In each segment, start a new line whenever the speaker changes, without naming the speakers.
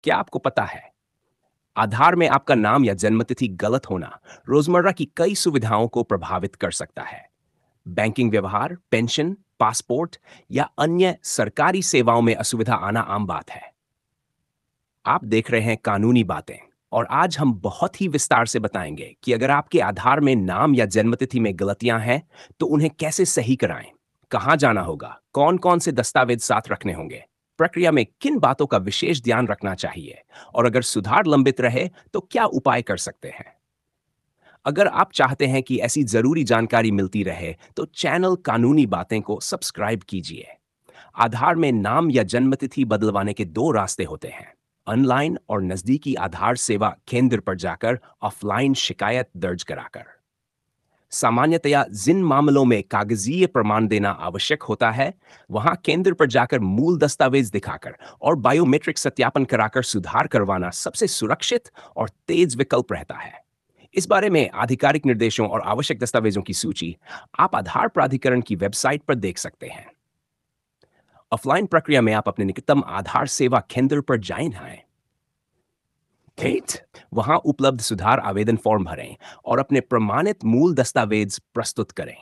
क्या आपको पता है, आधार में आपका नाम या जन्मतिथि गलत होना रोजमर्रा की कई सुविधाओं को प्रभावित कर सकता है। बैंकिंग व्यवहार, पेंशन, पासपोर्ट या अन्य सरकारी सेवाओं में असुविधा आना आम बात है। आप देख रहे हैं कानूनी बातें, और आज हम बहुत ही विस्तार से बताएंगे कि अगर आपके आधार में नाम या जन्मतिथि में गलतियां हैं तो उन्हें कैसे सही कराएं, कहां जाना होगा, कौन कौन से दस्तावेज साथ रखने होंगे, प्रक्रिया में किन बातों का विशेष ध्यान रखना चाहिए, और अगर सुधार लंबित रहे तो क्या उपाय कर सकते हैं। अगर आप चाहते हैं कि ऐसी जरूरी जानकारी मिलती रहे तो चैनल कानूनी बातें को सब्सक्राइब कीजिए। आधार में नाम या जन्मतिथि बदलवाने के दो रास्ते होते हैं, ऑनलाइन और नजदीकी आधार सेवा केंद्र पर जाकर ऑफलाइन शिकायत दर्ज कराकर। सामान्यतया जिन मामलों में कागजीय प्रमाण देना आवश्यक होता है, वहां केंद्र पर जाकर मूल दस्तावेज दिखाकर और बायोमेट्रिक सत्यापन कराकर सुधार करवाना सबसे सुरक्षित और तेज विकल्प रहता है। इस बारे में आधिकारिक निर्देशों और आवश्यक दस्तावेजों की सूची आप आधार प्राधिकरण की वेबसाइट पर देख सकते हैं। ऑफलाइन प्रक्रिया में आप अपने निकटतम आधार सेवा केंद्र पर जाएं, वहां उपलब्ध सुधार आवेदन फॉर्म भरें और अपने प्रमाणित मूल दस्तावेज प्रस्तुत करें।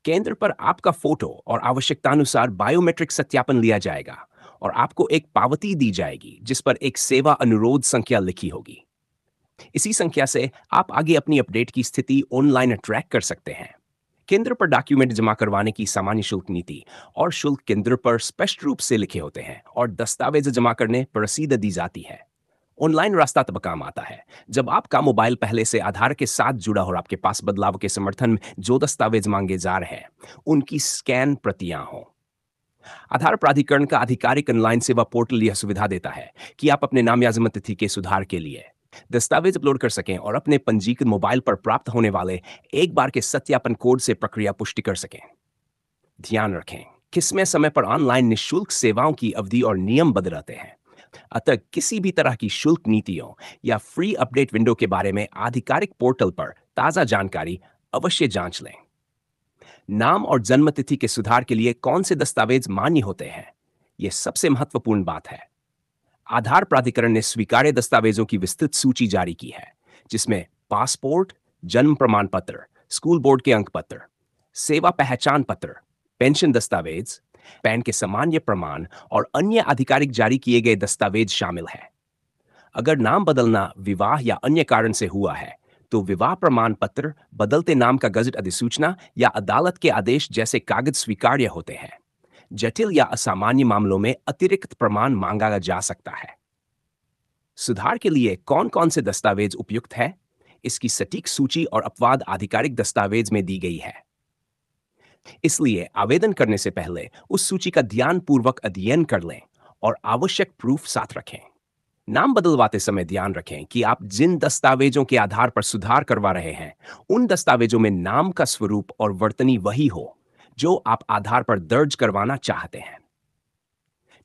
केंद्र पर आपका फोटो और आवश्यकतानुसार बायोमेट्रिक सत्यापन लिया जाएगा और आपको एक पावती दी जाएगी जिस पर एक सेवा अनुरोध संख्या लिखी होगी। इसी संख्या से आप आगे अपनी अपडेट की स्थिति ऑनलाइन ट्रैक कर सकते हैं। केंद्र पर डॉक्यूमेंट जमा करवाने की सामान्य शुल्क नीति और शुल्क केंद्र पर स्पष्ट रूप से लिखे होते हैं और दस्तावेज जमा करने पर रसीद दी जाती है। ऑनलाइन रास्ता तब काम आता है जब आपका मोबाइल पहले से आधार के साथ जुड़ा हो और आपके पास बदलाव के समर्थन में जो दस्तावेज मांगे जा रहे हैं उनकी स्कैन प्रतियां हों। आधार प्राधिकरण का आधिकारिक ऑनलाइन सेवा पोर्टल यह सुविधा देता है कि आप अपने नाम या जन्मतिथि के सुधार के लिए दस्तावेज अपलोड कर सकें और अपने पंजीकृत मोबाइल पर प्राप्त होने वाले एक बार के सत्यापन कोड से प्रक्रिया पुष्टि कर सकें। ध्यान रखें, किस्में समय पर ऑनलाइन निःशुल्क सेवाओं की अवधि और नियम बदलते हैं, अतः किसी भी तरह की शुल्क नीतियों या फ्री अपडेट विंडो के बारे में आधिकारिक पोर्टल पर ताजा जानकारी अवश्य जांच लें। नाम और जन्मतिथि के सुधार के लिए कौन से दस्तावेज मान्य होते हैं, यह सबसे महत्वपूर्ण बात है। आधार प्राधिकरण ने स्वीकार्य दस्तावेजों की विस्तृत सूची जारी की है, जिसमें पासपोर्ट, जन्म प्रमाण पत्र, स्कूल बोर्ड के अंक पत्र, सेवा पहचान पत्र, पेंशन दस्तावेज, पैन के सामान्य प्रमाण और अन्य आधिकारिक जारी किए गए दस्तावेज शामिल है। अगर नाम बदलना विवाह या अन्य कारण से हुआ है तो विवाह प्रमाण पत्र, बदलते नाम का गजट अधिसूचना या अदालत के आदेश जैसे कागज स्वीकार्य होते हैं। जटिल या असामान्य मामलों में अतिरिक्त प्रमाण मांगा जा सकता है। सुधार के लिए कौन कौन से दस्तावेज उपयुक्त है, इसकी सटीक सूची और अपवाद आधिकारिक दस्तावेज में दी गई है। इसलिए आवेदन करने से पहले उस सूची का ध्यानपूर्वक अध्ययन कर लें और आवश्यक प्रूफ साथ रखें। नाम बदलवाते समय ध्यान रखें कि आप जिन दस्तावेजों के आधार पर सुधार करवा रहे हैं उन दस्तावेजों में नाम का स्वरूप और वर्तनी वही हो जो आप आधार पर दर्ज करवाना चाहते हैं।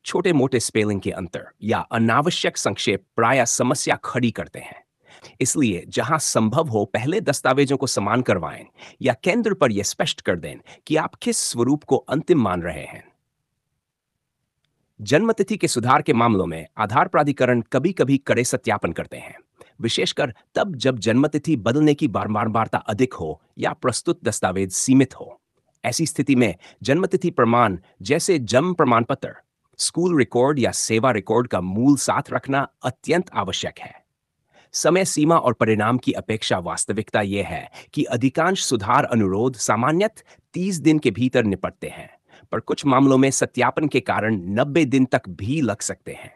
छोटे मोटे स्पेलिंग के अंतर या अनावश्यक संक्षेप प्रायः समस्या खड़ी करते हैं। इसलिए जहां संभव हो पहले दस्तावेजों को समान करवाएं या केंद्र पर यह स्पष्ट कर दें कि आप किस स्वरूप को अंतिम मान रहे हैं। जन्मतिथि के सुधार के मामलों में आधार प्राधिकरण कभी कभी कड़े सत्यापन करते हैं, विशेषकर तब जब जन्मतिथि बदलने की बारंबारता अधिक हो या प्रस्तुत दस्तावेज सीमित हो। ऐसी स्थिति में जन्मतिथि प्रमाण जैसे जन्म प्रमाण पत्र, स्कूल रिकॉर्ड या सेवा रिकॉर्ड का मूल साथ रखना अत्यंत आवश्यक है। समय सीमा और परिणाम की अपेक्षा वास्तविकता यह है कि अधिकांश सुधार अनुरोध सामान्यतः 30 दिन के भीतर निपटते हैं, पर कुछ मामलों में सत्यापन के कारण 90 दिन तक भी लग सकते हैं।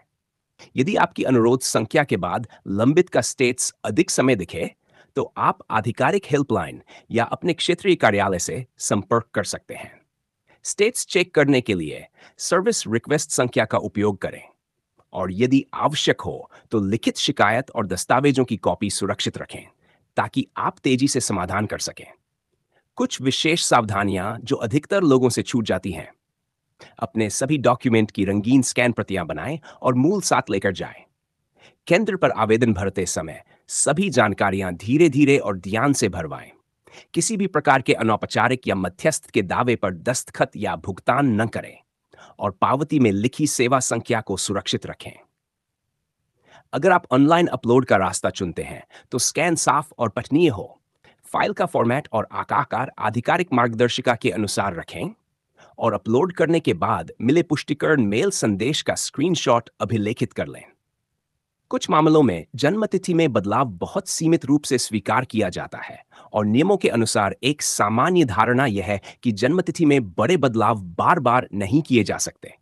यदि आपकी अनुरोध संख्या के बाद लंबित का स्टेटस अधिक समय दिखे तो आप आधिकारिक हेल्पलाइन या अपने क्षेत्रीय कार्यालय से संपर्क कर सकते हैं। स्टेटस चेक करने के लिए सर्विस रिक्वेस्ट संख्या का उपयोग करें और यदि आवश्यक हो तो लिखित शिकायत और दस्तावेजों की कॉपी सुरक्षित रखें ताकि आप तेजी से समाधान कर सकें। कुछ विशेष सावधानियां जो अधिकतर लोगों से छूट जाती हैं। अपने सभी डॉक्यूमेंट की रंगीन स्कैन प्रतियां बनाएं और मूल साथ लेकर जाएं। केंद्र पर आवेदन भरते समय सभी जानकारियां धीरे धीरे और ध्यान से भरवाएं। किसी भी प्रकार के अनौपचारिक या मध्यस्थ के दावे पर दस्तखत या भुगतान न करें और पावती में लिखी सेवा संख्या को सुरक्षित रखें। अगर आप ऑनलाइन अपलोड का रास्ता चुनते हैं, तो स्कैन साफ और पठनीय हो। फाइल का फॉर्मेट और आकार आधिकारिक मार्गदर्शिका के अनुसार रखें और अपलोड करने के बाद मिले पुष्टिकरण मेल संदेश का स्क्रीनशॉट अभिलेखित कर लें। कुछ मामलों में जन्म तिथि में बदलाव बहुत सीमित रूप से स्वीकार किया जाता है और नियमों के अनुसार एक सामान्य धारणा यह है कि जन्म तिथि में बड़े बदलाव बार बार नहीं किए जा सकते।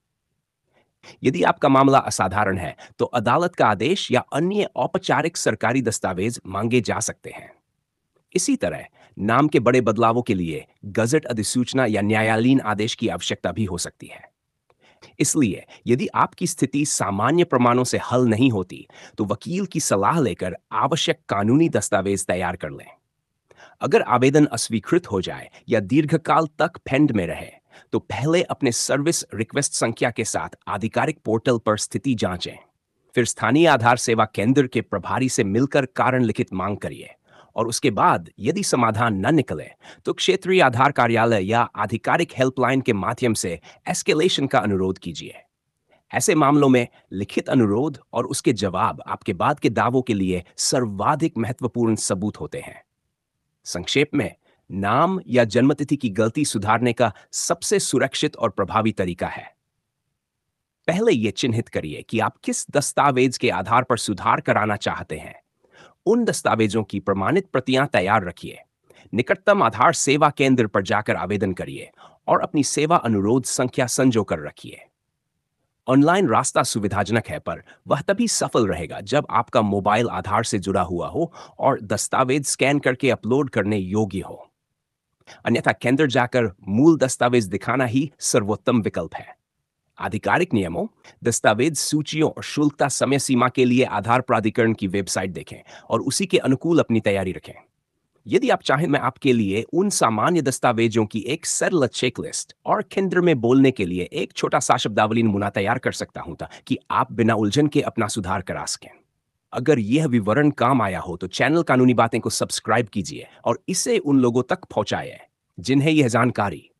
यदि आपका मामला असाधारण है, तो अदालत का आदेश या अन्य औपचारिक सरकारी दस्तावेज मांगे जा सकते हैं। इसी तरह नाम के बड़े बदलावों के लिए गजट अधिसूचना या न्यायालयीन आदेश की आवश्यकता भी हो सकती है। इसलिए यदि आपकी स्थिति सामान्य प्रमाणों से हल नहीं होती, तो वकील की सलाह लेकर आवश्यक कानूनी दस्तावेज तैयार कर लें। अगर आवेदन अस्वीकृत हो जाए या दीर्घकाल तक पेंड में रहे, तो पहले अपने सर्विस रिक्वेस्ट संख्या के साथ आधिकारिक पोर्टल पर स्थिति जांचें। फिर स्थानीय आधार सेवा केंद्र के प्रभारी से मिलकर कारण लिखित मांग करिए और उसके बाद यदि समाधान न निकले, तो क्षेत्रीय आधार कार्यालय या आधिकारिक हेल्पलाइन के माध्यम से एस्केलेशन का अनुरोध कीजिए। ऐसे मामलों में लिखित अनुरोध और उसके जवाब आपके बाद के दावों के लिए सर्वाधिक महत्वपूर्ण सबूत होते हैं। संक्षेप में, नाम या जन्मतिथि की गलती सुधारने का सबसे सुरक्षित और प्रभावी तरीका है। पहले यह चिन्हित करिए कि आप किस दस्तावेज के आधार पर सुधार कराना चाहते हैं। उन दस्तावेजों की प्रमाणित प्रतियां तैयार रखिए। निकटतम आधार सेवा केंद्र पर जाकर आवेदन करिए और अपनी सेवा अनुरोध संख्या संजो कर रखिए। ऑनलाइन रास्ता सुविधाजनक है, पर वह तभी सफल रहेगा जब आपका मोबाइल आधार से जुड़ा हुआ हो और दस्तावेज स्कैन करके अपलोड करने योग्य हो। अन्यथा केंद्र जाकर मूल दस्तावेज दिखाना ही सर्वोत्तम विकल्प है। आधिकारिक नियमों, दस्तावेज सूचियों और शुल्कता समय सीमा के लिए आधार प्राधिकरण की वेबसाइट देखें और उसी के अनुकूल अपनी तैयारी रखें। यदि आप चाहें, मैं आपके लिए उन सामान्य दस्तावेजों की एक सरल चेकलिस्ट और केंद्र में बोलने के लिए एक छोटा सा शब्दावली नमूना तैयार कर सकता हूं, ताकि आप बिना उलझन के अपना सुधार करा सकें। अगर यह विवरण काम आया हो, तो चैनल कानूनी बातें को सब्सक्राइब कीजिए और इसे उन लोगों तक पहुंचाएं जिन्हें यह जानकारी